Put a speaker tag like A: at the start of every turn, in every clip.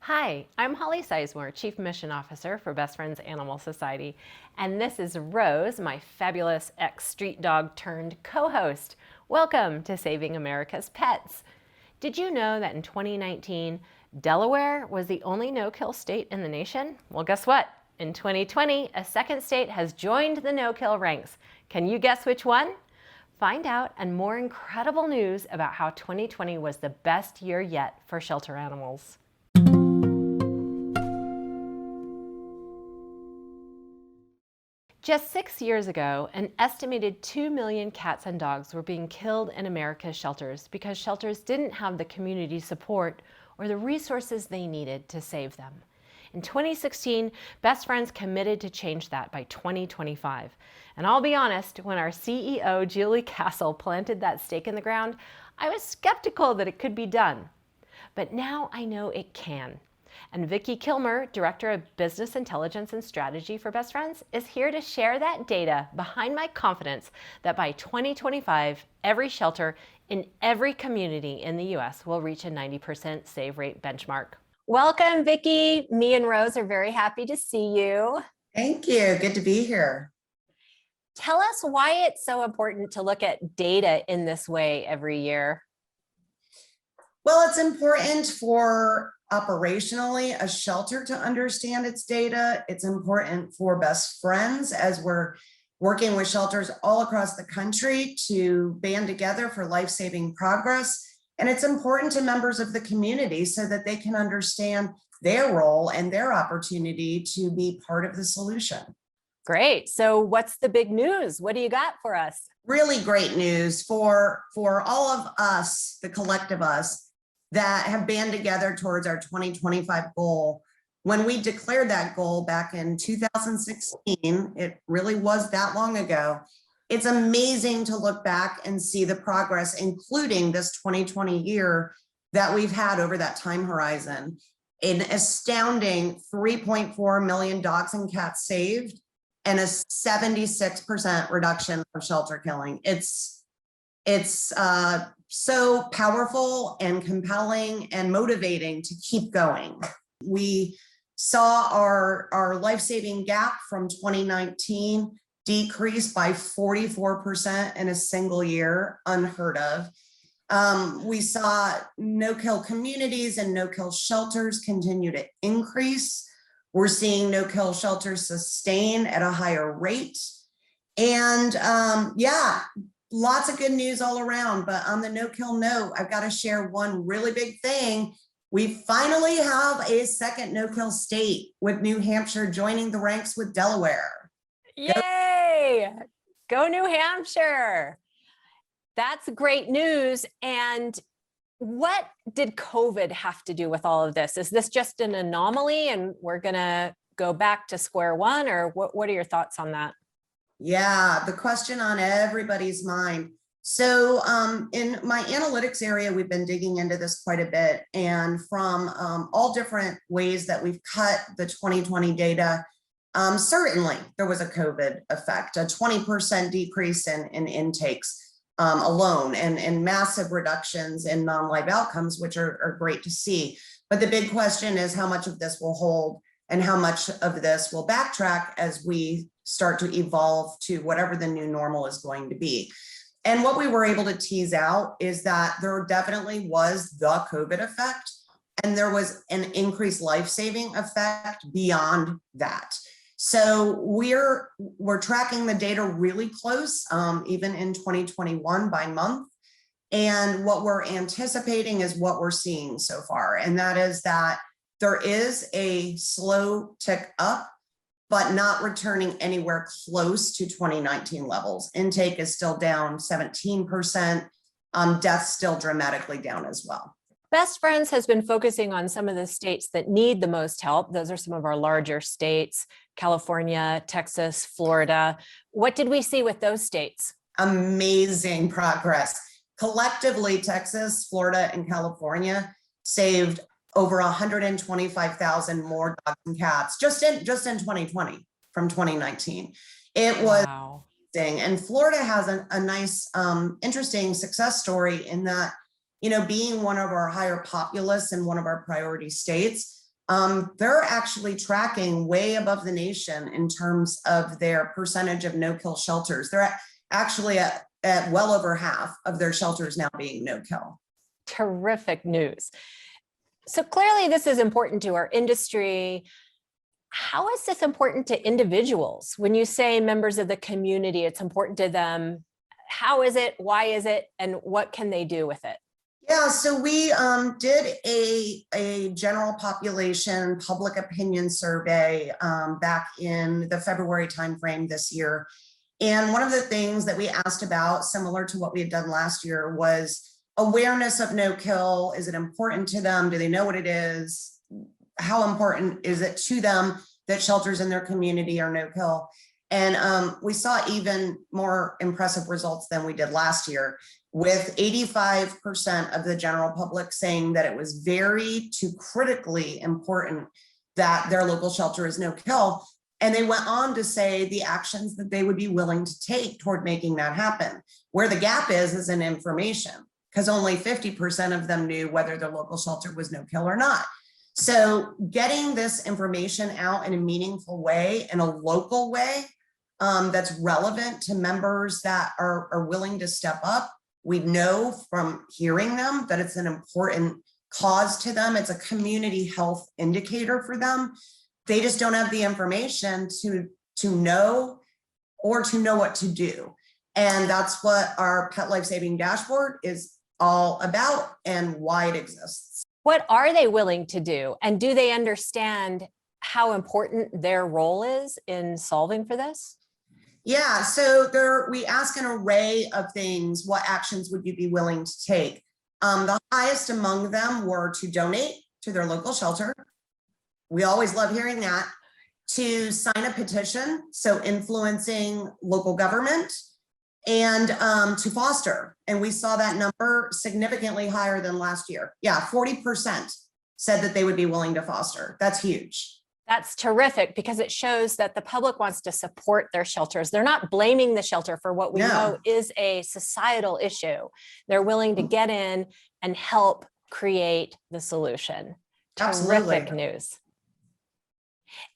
A: Hi, I'm Holly Sizemore, Chief Mission Officer for Best Friends Animal Society, and this is Rose, my fabulous ex-street dog turned co-host. Welcome to Saving America's Pets. Did you know that in 2019, Delaware was the only no-kill state in the nation? Well, guess what? In 2020, a second state has joined the no-kill ranks. Can you guess which one? Find out and more incredible news about how 2020 was the best year yet for shelter animals. Just 6 years ago, an estimated 2 million cats and dogs were being killed in America's shelters because shelters didn't have the community support or the resources they needed to save them. In 2016, Best Friends committed to change that by 2025. And I'll be honest, when our CEO, Julie Castle, planted that stake in the ground, I was skeptical that it could be done. But now I know it can. And Vicki Kilmer, Director of Business Intelligence and Strategy for Best Friends, is here to share that data behind my confidence that by 2025, every shelter in every community in the U.S. will reach a 90% save rate benchmark. Welcome, Vicki. Me and Rose are very happy to see you.
B: Thank you. Good to be here.
A: Tell us why it's so important to look at data in this way every year.
B: Well, it's important for operationally a shelter to understand its data. It's important for Best Friends as we're working with shelters all across the country to band together for life-saving progress. And it's important to members of the community so that they can understand their role and their opportunity to be part of the solution.
A: Great. So what's the big news? What do you got for us?
B: Really great news for all of us, the collective us, that have band together towards our 2025 goal. When we declared that goal back in 2016, it really was that long ago. It's amazing to look back and see the progress, including this 2020 year that we've had over that time horizon. An astounding 3.4 million dogs and cats saved and a 76% reduction of shelter killing. It's so powerful and compelling and motivating to keep going. We saw our life-saving gap from 2019 decrease by 44% in a single year, unheard of. We saw no-kill communities and no-kill shelters continue to increase. We're seeing no-kill shelters sustain at a higher rate. And yeah, lots of good news all around, but on the no-kill note, I've got to share one really big thing. We finally have a second no-kill state with New Hampshire joining the ranks with Delaware.
A: Yay! Go New Hampshire. That's great news. And what did COVID have to do with all of this? Is this just an anomaly and we're going to go back to square one, or what are your thoughts on that?
B: Yeah, the question on everybody's mind. So in my analytics area, we've been digging into this quite a bit, and from all different ways that we've cut the 2020 data, certainly there was a COVID effect, a 20% decrease in intakes alone, and massive reductions in non-live outcomes, which are great to see. But the big question is how much of this will hold and how much of this will backtrack as we start to evolve to whatever the new normal is going to be. And what we were able to tease out is that there definitely was the COVID effect, and there was an increased life-saving effect beyond that. So we're tracking the data really close, even in 2021 by month. And what we're anticipating is what we're seeing so far. And that is that there is a slow tick up, but not returning anywhere close to 2019 levels. Intake is still down 17%, deaths still dramatically down as well.
A: Best Friends has been focusing on some of the states that need the most help. Those are some of our larger states: California, Texas, Florida. What did we see with those states?
B: Amazing progress. Collectively, Texas, Florida, and California saved over 125,000 more dogs and cats just in 2020 from 2019. It was
A: wow.
B: Amazing. And Florida has a nice, interesting success story in that, you know, being one of our higher populace and one of our priority states, they're actually tracking way above the nation in terms of their percentage of no-kill shelters. They're actually at well over half of their shelters now being no-kill.
A: Terrific news. So clearly this is important to our industry. How is this important to individuals? When you say members of the community, it's important to them. How is it? Why is it? And what can they do with it?
B: Yeah, so we did a general population public opinion survey back in the February timeframe this year. And one of the things that we asked about, similar to what we had done last year, was awareness of no-kill. Is it important to them? Do they know what it is? How important is it to them that shelters in their community are no-kill? And we saw even more impressive results than we did last year, with 85% of the general public saying that it was very to critically important that their local shelter is no-kill. And they went on to say the actions that they would be willing to take toward making that happen. Where the gap is in information, because only 50% of them knew whether their local shelter was no-kill or not. So getting this information out in a meaningful way, in a local way, that's relevant to members that are willing to step up. We know from hearing them that it's an important cause to them. It's a community health indicator for them. They just don't have the information to know or to know what to do. And that's what our Pet Life Saving Dashboard is all about and why it exists.
A: What are they willing to do? And do they understand how important their role is in solving for this?
B: Yeah, so we ask an array of things. What actions would you be willing to take? The highest among them were to donate to their local shelter. We always love hearing that. To sign a petition, so influencing local government, and to foster. And we saw that number significantly higher than last year. Yeah, 40% said that they would be willing to foster. That's huge.
A: That's terrific, because it shows that the public wants to support their shelters. They're not blaming the shelter for what we know is a societal issue. They're willing to get in and help create the solution.
B: Absolutely.
A: Terrific news.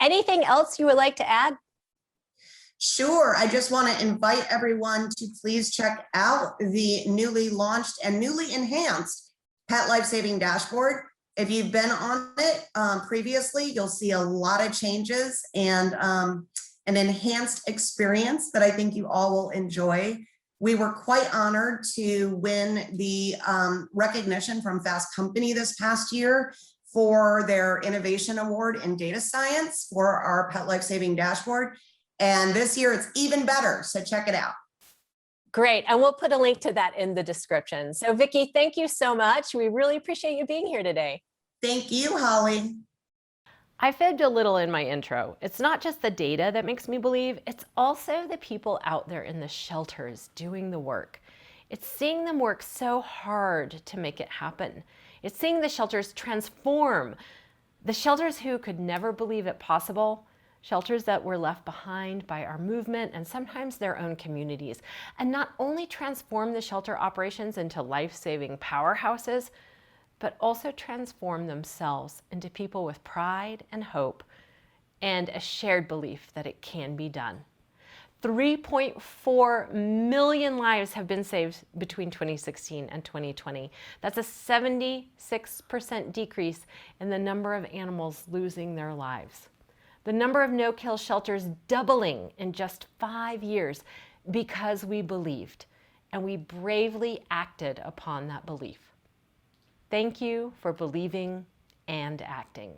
A: Anything else you would like to add?
B: Sure. I just want to invite everyone to please check out the newly launched and newly enhanced Pet Life Saving Dashboard. If you've been on it previously, you'll see a lot of changes and an enhanced experience that I think you all will enjoy. We were quite honored to win the recognition from Fast Company this past year for their Innovation Award in Data Science for our Pet Life Saving Dashboard. And this year it's even better, so check it out.
A: Great, and we'll put a link to that in the description. So Vicki, thank you so much. We really appreciate you being here today.
B: Thank you, Holly.
A: I fibbed a little in my intro. It's not just the data that makes me believe, it's also the people out there in the shelters doing the work. It's seeing them work so hard to make it happen. It's seeing the shelters transform. The shelters who could never believe it possible, shelters that were left behind by our movement and sometimes their own communities, and not only transform the shelter operations into life-saving powerhouses, but also transform themselves into people with pride and hope and a shared belief that it can be done. 3.4 million lives have been saved between 2016 and 2020. That's a 76% decrease in the number of animals losing their lives. The number of no-kill shelters doubling in just 5 years because we believed and we bravely acted upon that belief. Thank you for believing and acting.